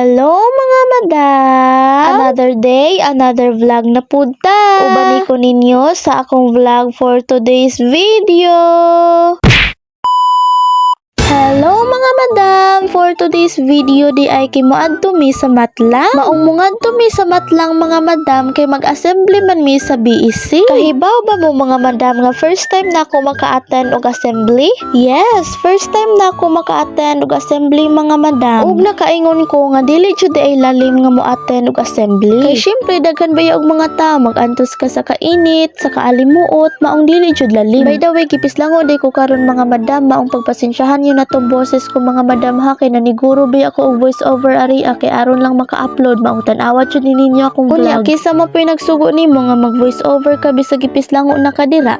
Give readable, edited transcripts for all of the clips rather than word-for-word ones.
Hello mga madam! Another day, another vlog na punta. Ubani ko ninyo sa akong vlog for today's video. Hello mga madam! For today's video di ay kay moadto mi sa matlang. Maong moadto mi sa matlang mga madam kay mag-assembly man mi sa BEC. Kahibaw ba mo mga madam nga first time na ako maka-attend og assembly? Yes, first time na ako maka-attend og assembly mga madam. Ug nakaingon ko nga dili jud ay lalim nga mo-attend og assembly. Kay syempre daghan baya og mga tao mag-antos ka sa kainit, sa kaalimuot, maong dili jud lalim. By the way, kipis lang day ko karon mga madam, maong pagpasensyahan niyo na tong boses ko mga madam ha, kay naniguro ba ako og voice over aria kay aron lang maka-upload, maong tan-awa jud ninyo akong vlog. Unya kisa mo pa nagsugo nimo nga mag voice over ka bisag ipis lang na kadira.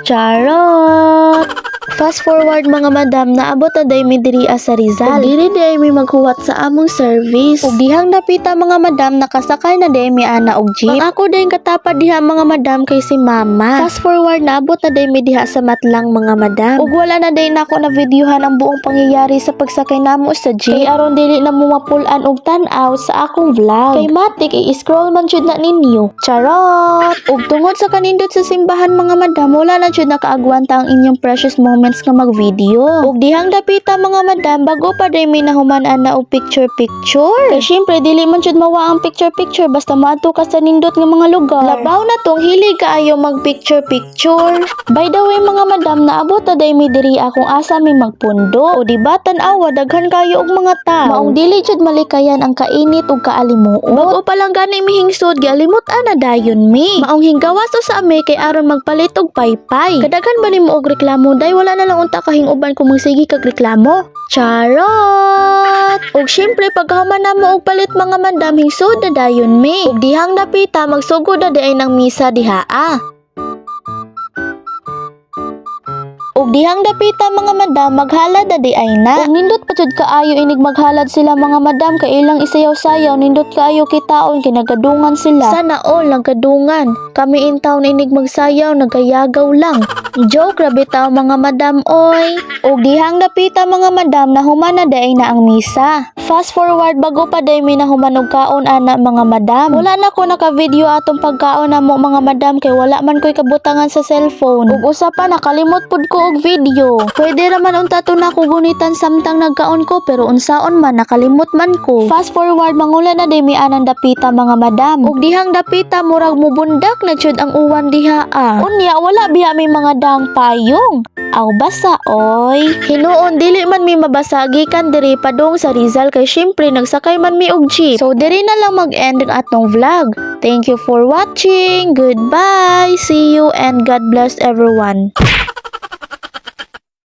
Charot! Fast forward mga madam, naabot na day mi diri sa Rizal. Ug diri day mi maghuwat sa among service. Ug dihang napita mga madam, nakasakay na day mi ana og jeep. Ang ako day katapad diha mga madam kay si mama. Fast forward, naabot na day mi diha sa matlang mga madam. Ug wala na day nako na videohan ang buong pangyayari sa pagsakay namo sa jeep. Kay aron dili na mo mapulan og tan-aw sa akong vlog. Kay matik i-scroll man jud na ninyo. Charot! Ug tungod sa kanindot sa simbahan mga madam, wala na jud nakaagwanta ang inyong precious moments nga mag-video. Ug dihang dapita mga madam, bago pa day mi nahuman-an na og picture-picture. Kay syempre dili man jud mawa ang picture-picture basta maadto ka sa nindot nga mga lugar. Labaw na tong hilig kaayo mag-picture-picture. By the way mga madam, naabot na day mi diri akong asa mi magpundo. O diba tan-awa daghan kayo og mga tao. Maong dili jud malikayan ang kainit ug kaalimuot. Bago pa lang gani mi hingsod, gialimut-an na dayon mi. Maong hinggawas to sa ame kay aron magpalit og paypay. Kadaghan ba nimo og reklamo day wala na lang unta kahinguban kung magsigi kag reklamo. Charot! Ug syempre paghuman namo og palit mga madam, hingsod na dayon mi. Ug dihang napita, magsugod na di ay nang misa diha. Ug dihang dapita mga madam, maghalad na di ay na. Ug nindot pa jud kaayo inig maghalad sila mga madam kay ilang isayaw-sayaw, nindot kaayo kitaon kinagadungan sila. Sana all nagkadungan. Kami in town inig magsayaw, nagayagaw lang. Joke, grabe tao mga madam oy. Ug dihang dapita mga madam, nahuman na di ay na ang misa. Fast forward, bago pa day mi nahuman og kaon ana mga madam. Wala na ko naka-video atong pagkaon namo mga madam kay wala man ko'y kabutangan sa cellphone. Ug usa pa nakalimot pud ko og video. Pwede raman unta to na ko gunitan samtang nagkaon ko pero unsaon man nakalimot man ko. Fast forward, mangulan na day mi anang dapita mga madam. Ug dihang dapita murag mubundak na jud ang uwan diha. Unya wala biya may mga dang payong. Aw basa oy. Hinuon dili man mi mabasagi kan diri padung sa Rizal kay syempre nagsakay man mi og jeep. So diri na lang mag-end ang atong vlog. Thank you for watching. Goodbye. See you and God bless everyone.